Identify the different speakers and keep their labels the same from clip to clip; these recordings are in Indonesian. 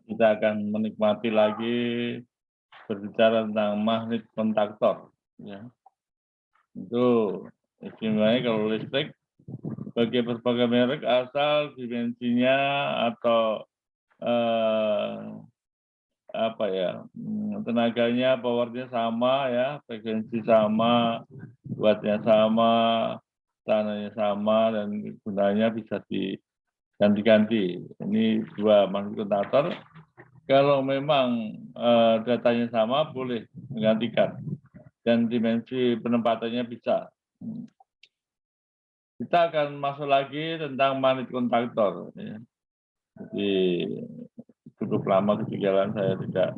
Speaker 1: Kita akan menikmati lagi berbicara tentang magnet kontaktor. Ya. Itu istimewanya kalau listrik bagi berbagai merek asal dimensinya atau tenaganya, powernya sama ya, frekuensi sama, wattnya sama, tekanannya sama, dan gunanya bisa diganti-ganti. Ini dua magnet kontaktor. Kalau memang datanya sama, boleh menggantikan. Dan dimensi penempatannya bisa. Kita akan masuk lagi tentang magnet kontaktor. Ya. Jadi cukup lama ketinggalan saya tidak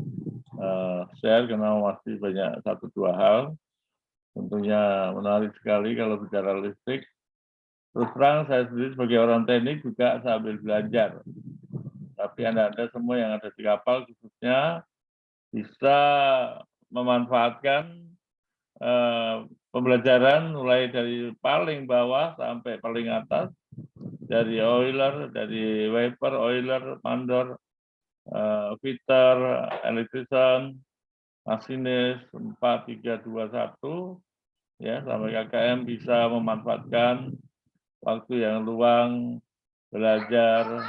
Speaker 1: share karena masih banyak satu dua hal. Tentunya menarik sekali kalau bicara listrik. Terus terang saya sendiri sebagai orang teknik juga sambil belajar. Tapi Anda semua yang ada di kapal khususnya bisa memanfaatkan pembelajaran mulai dari paling bawah sampai paling atas, dari oiler, dari wiper, oiler, mandor, fitter, electrician, masinis 4, 3, 2, 1, ya, sampai KKM bisa memanfaatkan waktu yang luang belajar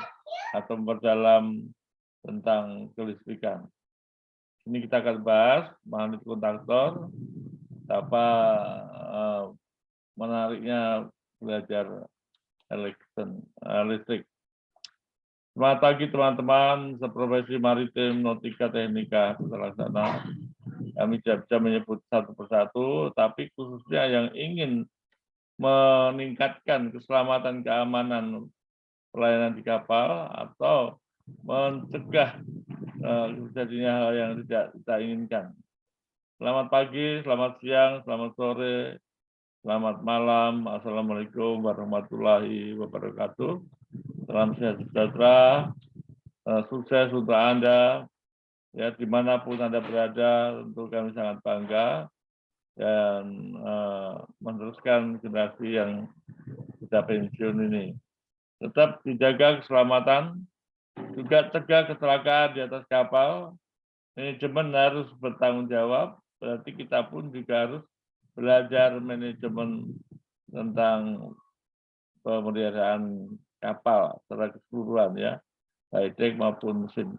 Speaker 1: atau memperdalam tentang kelistrikan. Ini kita akan bahas magnet kontaktor, apa menariknya belajar listrik. Selamat pagi teman-teman, seprofesi maritim, nautika, teknika, terlaksana. Kami tidak bisa menyebut satu persatu, tapi khususnya yang ingin meningkatkan keselamatan keamanan pelayanan di kapal atau mencegah terjadinya hal yang tidak kita inginkan. Selamat pagi, selamat siang, selamat sore, selamat malam. Assalamualaikum warahmatullahi wabarakatuh. Salam sehat sejahtera, sukses untuk Anda, ya dimanapun Anda berada. Tentu kami sangat bangga dan meneruskan generasi yang sudah pensiun ini. Tetap dijaga keselamatan, juga cegah kecelakaan di atas kapal. Manajemen harus bertanggung jawab, berarti kita pun juga harus belajar manajemen tentang pemeliharaan kapal secara keseluruhan ya, baik dek maupun mesin.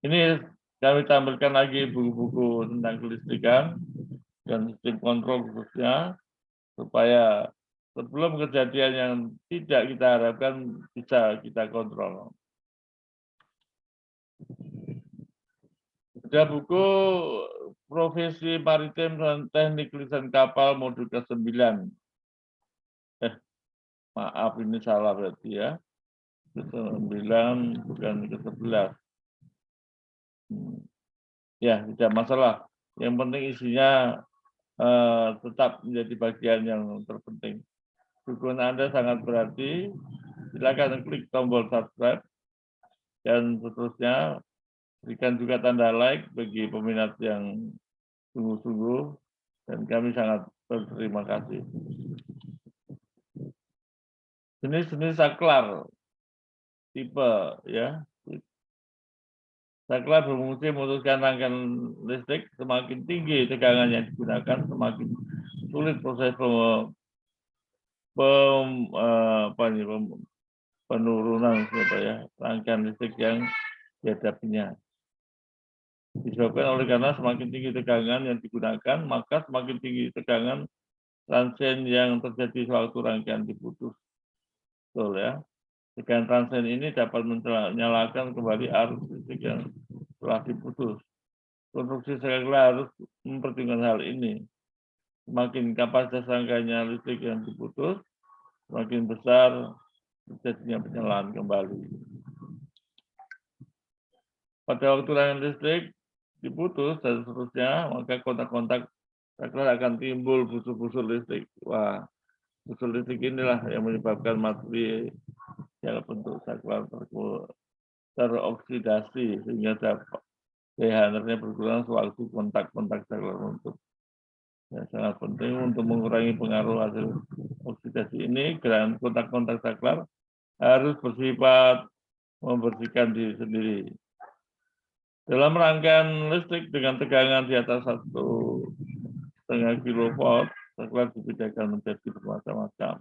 Speaker 1: Ini kami tampilkan lagi buku-buku tentang kelistrikan dan sistem kontrol khususnya, supaya sebelum kejadian yang tidak kita harapkan bisa kita kontrol. Ada buku Profesi Maritim dan Teknik Lisan Kapal modul ke-9. Maaf ini salah berarti ya. Ke-9 bukan ke-11. Ya, tidak masalah. Yang penting isinya tetap menjadi bagian yang terpenting. Dukungan Anda sangat berarti. Silakan klik tombol subscribe dan seterusnya. Berikan juga tanda like bagi peminat yang sungguh-sungguh, dan kami sangat berterima kasih. Jenis-jenis saklar tipe ya. Saklar berfungsi memutuskan rangkaian listrik. Semakin tinggi tegangan yang digunakan, semakin sulit proses penurunan rangkaian listrik yang dihadapinya. Disebabkan oleh karena semakin tinggi tegangan yang digunakan, maka semakin tinggi tegangan transen yang terjadi sewaktu rangkaian diputus. Betul ya. Tegangan transen ini dapat menyalakan kembali arus listrik yang telah diputus. Konstruksi saklar harus mempertimbangkan hal ini. Semakin kapasitas rangkaiannya listrik yang diputus, semakin besar terjadinya penyalaan kembali. Pada waktu rangkaian listrik diputus dan seterusnya, maka kontak-kontak saklar akan timbul busur-busur listrik. Wah, busur listrik inilah yang menyebabkan materi yang bentuk saklar teroksidasi sehingga daya hangatnya berkurang sewaktu kontak-kontak saklar runtuh. Ya, sangat penting untuk mengurangi pengaruh hasil oksidasi ini, gerakan kontak-kontak saklar harus bersifat membersihkan diri sendiri. Dalam rangkaian listrik dengan tegangan di atas 1,5 kV, saklar dibedakan menjadi bermacam-macam.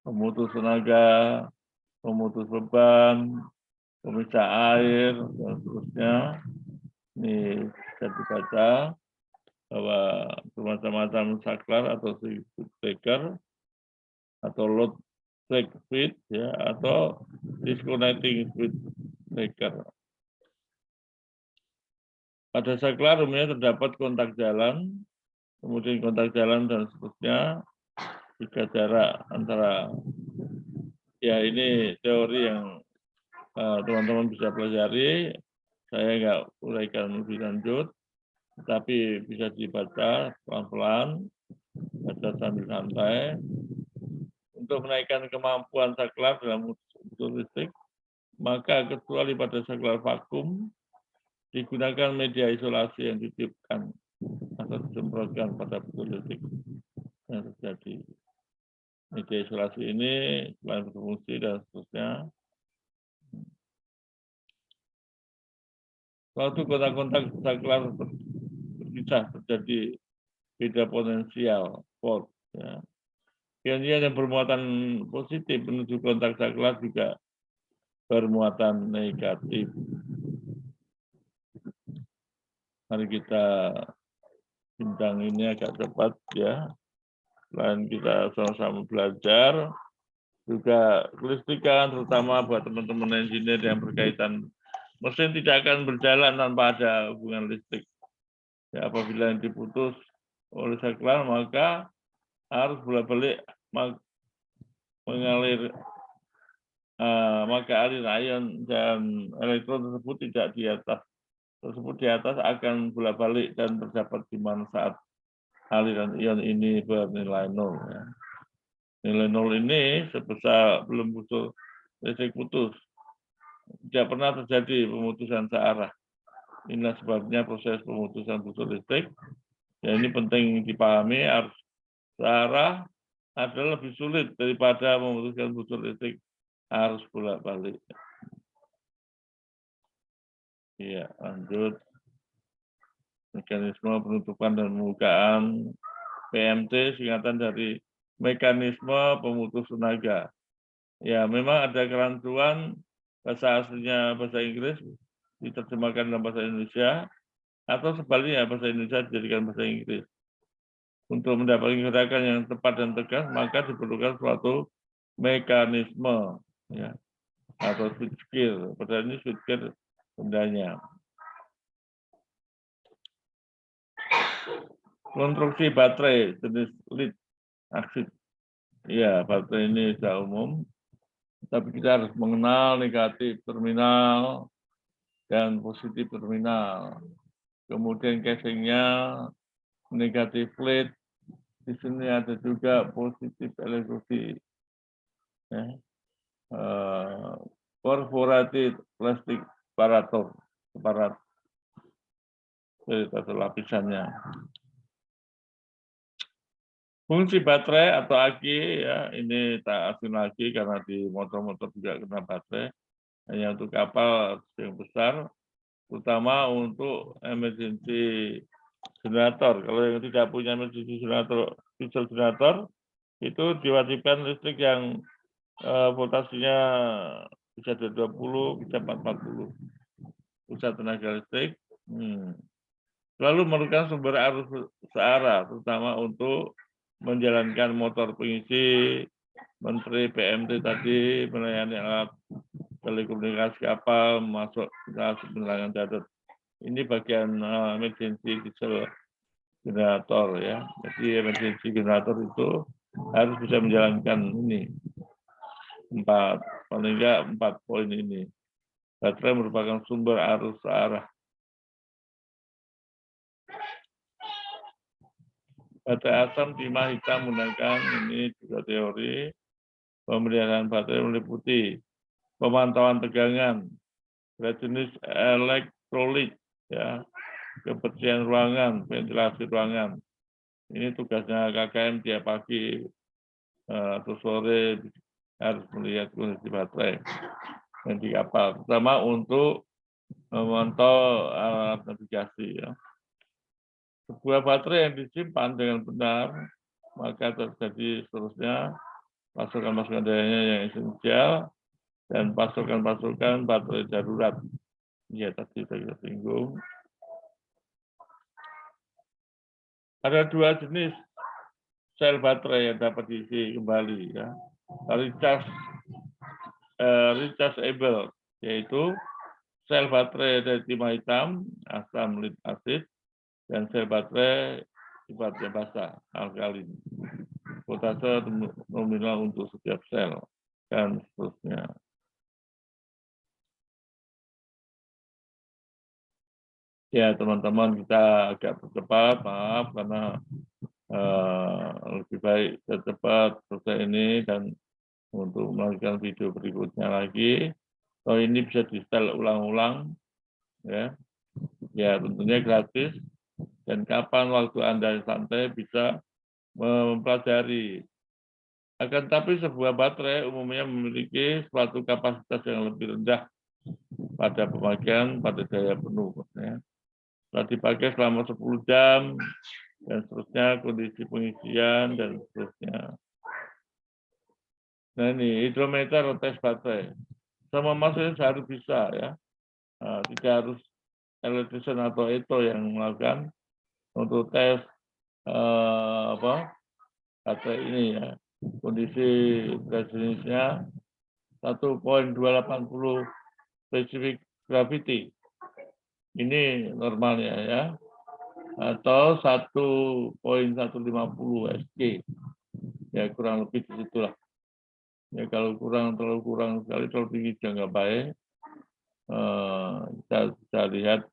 Speaker 1: Pemutus tenaga, pemutus beban, pemisah air, dan seterusnya. Ini bisa dibaca bahwa bermacam-macam saklar atau circuit breaker atau load break switch, ya, atau disconnecting switch breaker. Pada saklar umumnya terdapat kontak jalan, kemudian kontak jalan dan seterusnya, jika jarak antara, ya ini teori yang teman-teman bisa pelajari, saya nggak uraikan lebih lanjut, tetapi bisa dibaca pelan-pelan, baca sambil santai. Untuk menaikkan kemampuan saklar dalam unsur listrik, maka kecuali pada saklar vakum, digunakan media isolasi yang ditiupkan atau disemprotkan pada butir listrik yang terjadi. Media isolasi ini selain berfungsi dan seterusnya, suatu kontak-kontak saklar berpisah terjadi beda potensial fault. Ya. Ion-ion yang bermuatan positif menuju kontak saklar juga bermuatan negatif. Mari kita bincang ini agak cepat ya. Selain kita sama-sama belajar, juga kelistrikan terutama buat teman-teman engineer yang berkaitan mesin tidak akan berjalan tanpa ada hubungan listrik. Ya, apabila yang diputus oleh saklar maka harus bolak-balik mengalir, maka aliran ion dan elektron tersebut tidak di atas, akan bolak-balik dan terdapat di mana saat aliran ion ini bernilai 0. Ya. Nilai 0 ini sebesar belum putus listrik putus. Tidak pernah terjadi pemutusan searah. Inilah sebabnya proses pemutusan putus listrik. Ya, ini penting dipahami, harus searah adalah lebih sulit daripada memutuskan putus listrik harus bolak-balik. Iya, lanjut. Mekanisme penutupan dan pembukaan PMT, singkatan dari mekanisme pemutus tenaga. Ya, memang ada kerancuan bahasa aslinya bahasa Inggris diterjemahkan dalam bahasa Indonesia, atau sebaliknya bahasa Indonesia dijadikan bahasa Inggris. Untuk mendapatkan gerakan yang tepat dan tegas, maka diperlukan suatu mekanisme, ya, atau switch gear. Padahal ini switch gear bendanya. Konstruksi baterai jenis lead acid. Ya, baterai ini sudah umum, tapi kita harus mengenal negatif terminal dan positif terminal. Kemudian casingnya negatif plate. Di sini ada juga positif elektrosid. Ya. Perforated plastik separator. Itu lapisannya. Fungsi baterai atau aki, ya ini tak asing lagi karena di motor-motor juga kena baterai. Hanya untuk kapal yang besar, terutama untuk emergency generator. Kalau yang tidak punya emergency generator, diesel generator, itu diwajibkan listrik yang voltasenya bisa dari 20, bisa 440 pusat tenaga listrik. Lalu memerlukan sumber arus searah, terutama untuk menjalankan motor pengisi, menteri PMT tadi, melayani alat telekomunikasi kapal, masuk ke penerangan darat. Ini bagian emergency diesel generator ya. Jadi emergency generator itu harus bisa menjalankan ini paling enggak 4 poin ini. Baterai merupakan sumber arus searah. Baterai asam timah hitam menggunakan ini juga teori. Pemeliharaan baterai meliputi pemantauan tegangan, jenis elektrolit, ya, kebersihan ruangan, ventilasi ruangan. Ini tugasnya KKM tiap pagi atau sore harus melihat kondisi baterai yang di kapal, terutama untuk memantau alat navigasi. Ya. Sebuah baterai yang disimpan dengan benar, maka terjadi seterusnya pasokan-pasokan dayanya yang esensial dan pasokan-pasokan baterai darurat. Ya, tadi kita singgung. Ada dua jenis sel baterai yang dapat diisi kembali, ya. Rechargeable, yaitu sel baterai dari timah hitam, asam lead acid, dan sel baterai sifatnya basah, alkalin. Voltase nominal untuk setiap sel, dan seterusnya. Ya, teman-teman, kita agak bercepat, maaf, karena lebih baik cepat selesai ini dan untuk melakukan video berikutnya lagi. So, ini bisa di-setel ulang-ulang, ya. Ya, tentunya gratis. Dan kapan waktu Anda santai bisa mempelajari. Akan tetapi sebuah baterai umumnya memiliki suatu kapasitas yang lebih rendah pada pemakaian pada daya penuh. Ya. Setelah dipakai selama 10 jam, dan seterusnya, kondisi pengisian, dan seterusnya. Nah ini, hidrometer tes baterai. Sama masuknya harus bisa, ya. Nah, tidak harus elektrisian atau itu yang melakukan untuk tes baterai ini, ya. Kondisi jenisnya 1.280 specific gravity. Ini normalnya, ya. Atau 1.150 SG. Ya, kurang lebih di situlah. Ya, kalau terlalu kurang sekali, terlalu tinggi juga nggak baik. Kita bisa lihat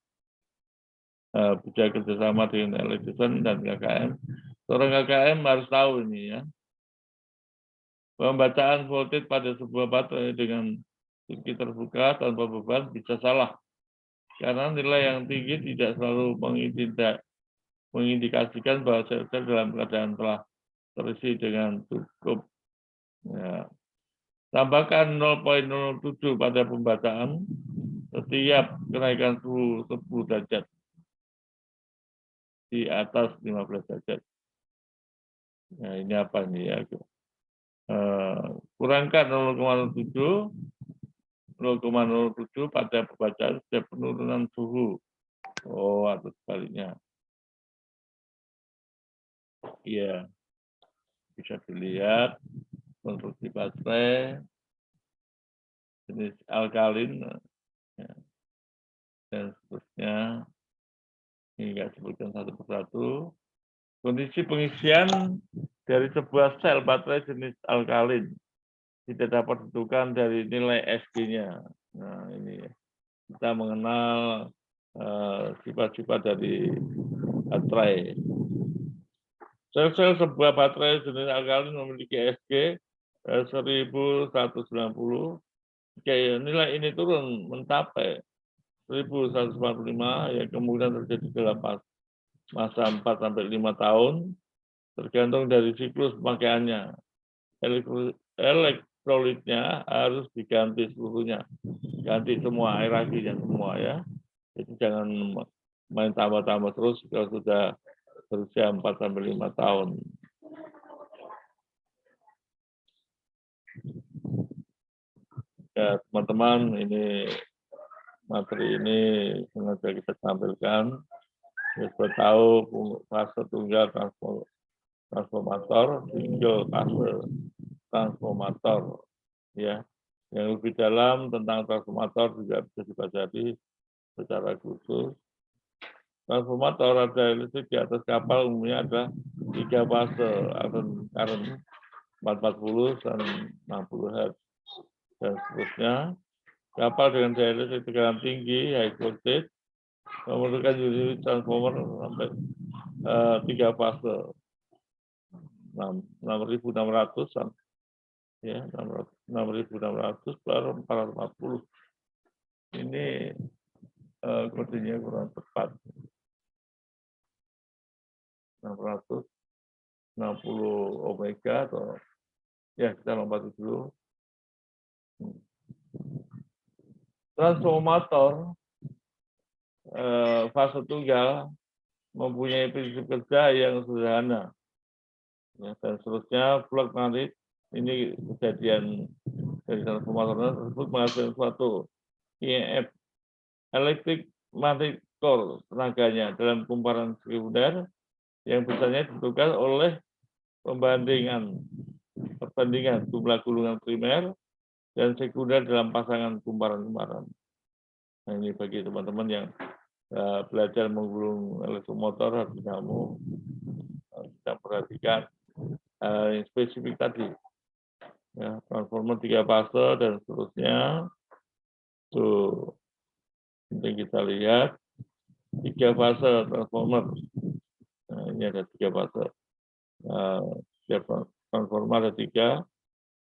Speaker 1: bisa kerjasama dengan elektrisian dan KKM. Seorang KKM harus tahu ini, ya. Pembacaan voltage pada sebuah baterai dengan sirkuit terbuka tanpa beban bisa salah. Karena nilai yang tinggi tidak selalu mengindikasikan bahwa sel-sel dalam keadaan telah terisi dengan cukup. Ya. Tambahkan 0.07 pada pembacaan setiap kenaikan suhu 10 derajat di atas 15 derajat. Nah, ini apa ini, ya? Kurangkan 0,07 pada pembacaan setiap penurunan suhu. Oh, atau sebaliknya. Iya, bisa dilihat konstruksi baterai jenis alkalin, ya, dan seterusnya. Ini nggak sebutkan satu persatu. Kondisi pengisian dari sebuah sel baterai jenis alkalin tidak dapat ditentukan dari nilai SG-nya. Nah, ini kita mengenal sifat-sifat dari baterai. Sel-sel sebuah baterai jenis alkalin memiliki SG 1190. Jika nilai ini turun mencapai 1145, ya kemungkinan terjadi dalam masa 4-5 tahun, tergantung dari siklus pemakaiannya. Elektrolitnya harus diganti seluruhnya, ganti semua air lakinya semua, ya. Jadi jangan main tambah-tambah terus kalau sudah berusia 4-5 tahun. Ya, teman-teman, ini materi ini sengaja kita tampilkan. Ya, sudah tahu fase tunggal transformator, single fase transformator, ya. Yang lebih dalam tentang transformator juga bisa dipelajari secara khusus. Transformator rada listrik di atas kapal umumnya ada 3 fase, current 440 dan 60 Hz, dan seterusnya. Kapal dengan daya listrik tekanan tinggi, high voltage, memerlukan unit transformer sampai 3 fase, 6.600, ya, 6.600 per 440. Ini kodenya kurang tepat. 660 omega atau, ya, kita lompat dulu. Transformator fase tunggal mempunyai prinsip kerja yang sederhana. Ya, dan seterusnya plug magnet ini kejadian dari transformator tersebut menghasilkan suatu EMF, electric magnetic core, tenaganya dalam kumparan sekunder yang besarnya ditentukan oleh perbandingan jumlah gulungan primer dan sekunder dalam pasangan kumparan-kumparan. Nah, ini bagi teman-teman yang belajar menggulung elektromotor harus kamu bisa perhatikan yang spesifik tadi, ya, transformer 3 fase dan seterusnya. Tuh, penting kita lihat 3 fase transformer. Nah, ini ada 3 fase. Transformer ada 3.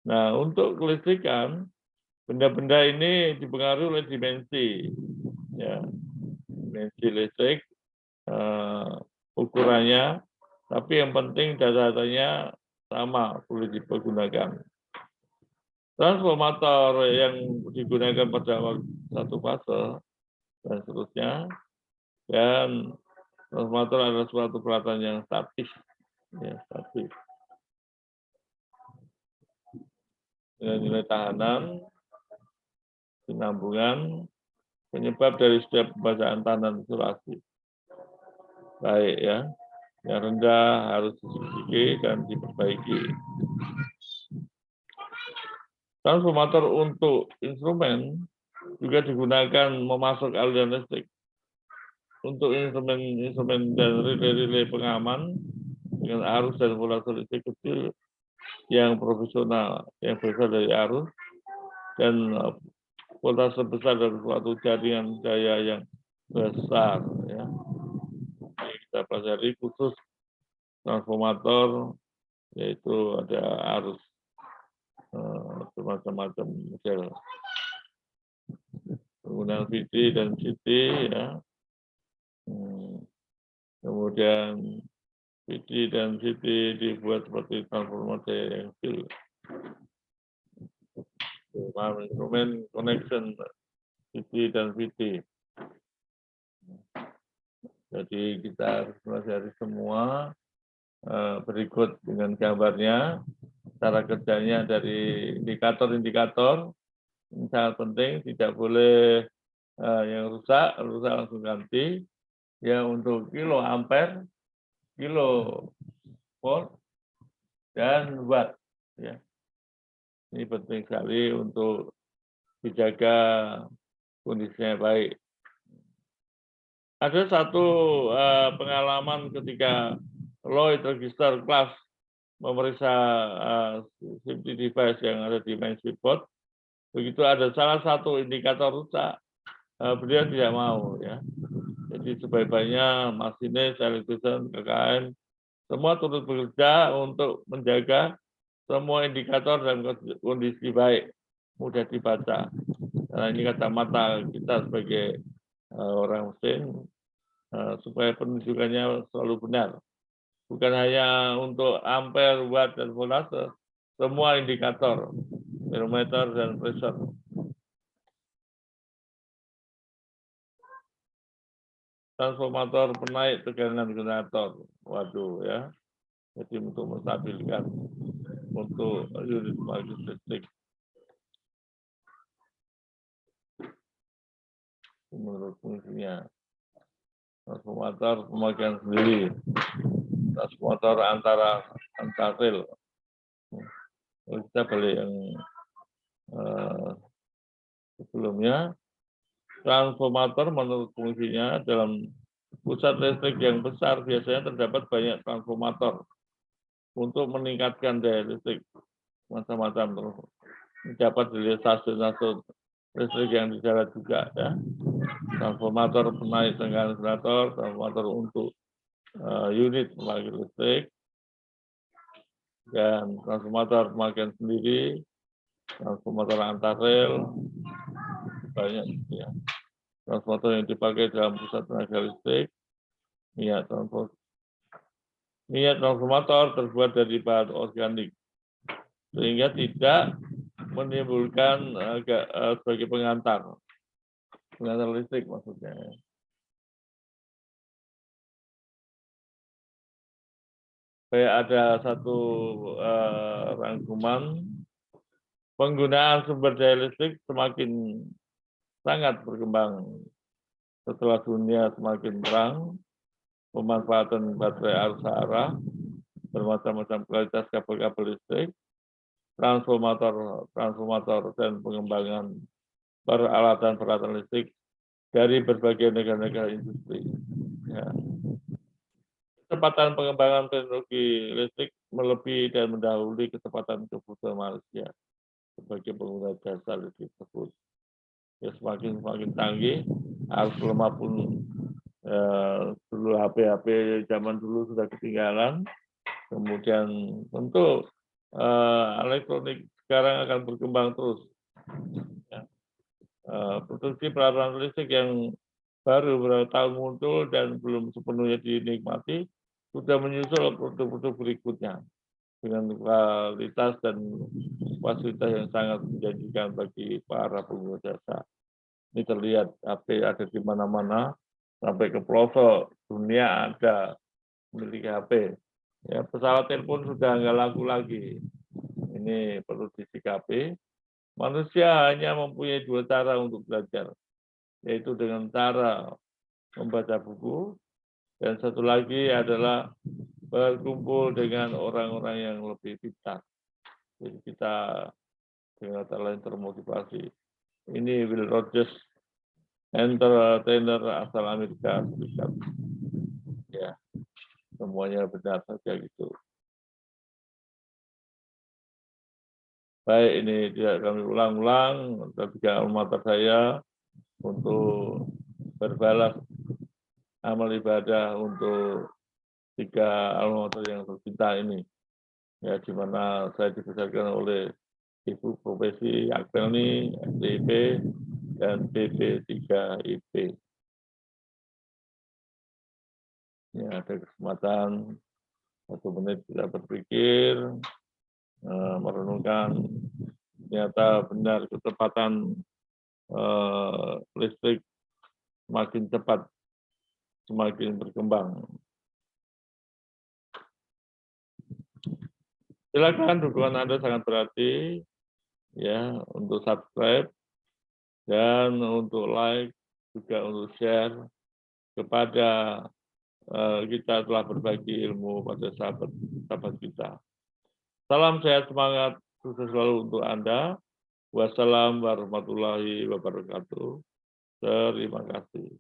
Speaker 1: Nah, untuk kelistrikan, benda-benda ini dipengaruhi oleh dimensi, ya, dimensi listrik, ukurannya. Tapi yang penting data-datanya sama, boleh dipergunakan. Transformator yang digunakan pada waktu satu fase dan seterusnya, dan transformator adalah suatu peralatan yang statis, ya, statis. Dengan nilai tahanan, penambungan, penyebab dari setiap pembacaan tahanan isolasi. Baik, ya. Yang rendah harus diselidiki dan diperbaiki. Transformator untuk instrumen juga digunakan memasok aliran listrik. Untuk instrumen dan relay pengaman dengan arus dan volase listrik kecil yang profesional, yang berasal dari arus, dan volase besar dari suatu jaringan daya yang besar. Ya. Ini kita pelajari khusus transformator, yaitu ada arus bermacam-macam model. Penggunaan VT dan CT, ya. Kemudian VT dan CT dibuat seperti transformator yang fil. Instrumen connection CT dan VT. Jadi kita harus pelajari semua berikut dengan gambarnya. Cara kerjanya dari indikator-indikator ini sangat penting, tidak boleh yang rusak langsung ganti. Ya, untuk kilo ampere, kilo volt, dan watt. Ya. Ini penting sekali untuk dijaga kondisinya baik. Ada satu pengalaman ketika Lloyd Register Class memeriksa safety device yang ada di main switchboard. Begitu ada salah satu indikator rusak, beliau tidak mau, ya. Jadi sebaik-baiknya masinis, elektrisian, KKN, semua turut bekerja untuk menjaga semua indikator dalam kondisi baik, mudah dibaca. Karena ini kacamata kita sebagai orang mesin, supaya penunjukannya selalu benar. Bukan hanya untuk ampere, watt, dan volase, semua indikator, barometer, dan pressure. Transformator penaik tekanan generator. Waduh, ya. Jadi untuk menstabilkan untuk unit pembangkit listrik. Menurut fungsinya. Transformator pemakaian sendiri. Transformator antaril. Kita balik yang sebelumnya. Transformator menurut fungsinya dalam pusat listrik yang besar biasanya terdapat banyak transformator untuk meningkatkan daya listrik macam-macam, dapat dilihat stasiun listrik yang di darat juga, ya. Transformator penaik tekanan generator, transformator untuk unit pembangkit listrik, dan transformator pemakaian sendiri, transformator antarel, banyak, ya. Transformator yang dipakai dalam pusat tenaga listrik, minyak transformator terbuat dari bahan organik, sehingga tidak menimbulkan sebagai pengantar listrik maksudnya. Kayak ada satu rangkuman penggunaan sumber daya listrik semakin sangat berkembang setelah dunia semakin terang, pemanfaatan baterai arus arah, bermacam-macam kualitas kabel-kabel listrik, transformator dan pengembangan peralatan listrik dari berbagai negara-negara industri. Ya. Kecepatan pengembangan teknologi listrik melebihi dan mendahului kecepatan kebutuhan manusia sebagai pengguna jasa listrik tersebut. Ya, semakin canggih, arus lemah pun dulu HP zaman dulu sudah ketinggalan. Kemudian tentu elektronik sekarang akan berkembang terus. Ya. Produksi peralatan listrik yang baru beberapa tahun muncul dan belum sepenuhnya dinikmati, sudah menyusul produk-produk berikutnya dengan kualitas dan fasilitas yang sangat menjanjikan bagi para pengguna jasa. Ini terlihat HP ada di mana-mana, sampai ke pelosok dunia ada memiliki HP. Ya, pesawat telepon sudah nggak laku lagi. Ini perlu disikapi. Manusia hanya mempunyai dua cara untuk belajar, yaitu dengan cara membaca buku, dan satu lagi adalah berkumpul dengan orang-orang yang lebih pintar. Jadi kita dengan kata lain termotivasi. Ini Will Rogers, entertainer asal Amerika Serikat. Ya, semuanya benar saja gitu. Baik, ini tidak kami ulang-ulang, ketiga alma saya untuk berbalas amal ibadah untuk tiga alma yang tercinta ini. Ya, di mana saya dibesarkan oleh Ibu Profesi Akpelni, STIP, dan PP3IP. Ya, ada kesempatan 1 menit kita berpikir, merenungkan ternyata benar kecepatan listrik semakin cepat, semakin berkembang. Silakan dukungan Anda sangat berarti ya untuk subscribe dan untuk like, juga untuk share kepada kita telah berbagi ilmu pada sahabat kita. Salam sehat semangat, sukses selalu untuk Anda. Wassalamualaikum warahmatullahi wabarakatuh. Terima kasih.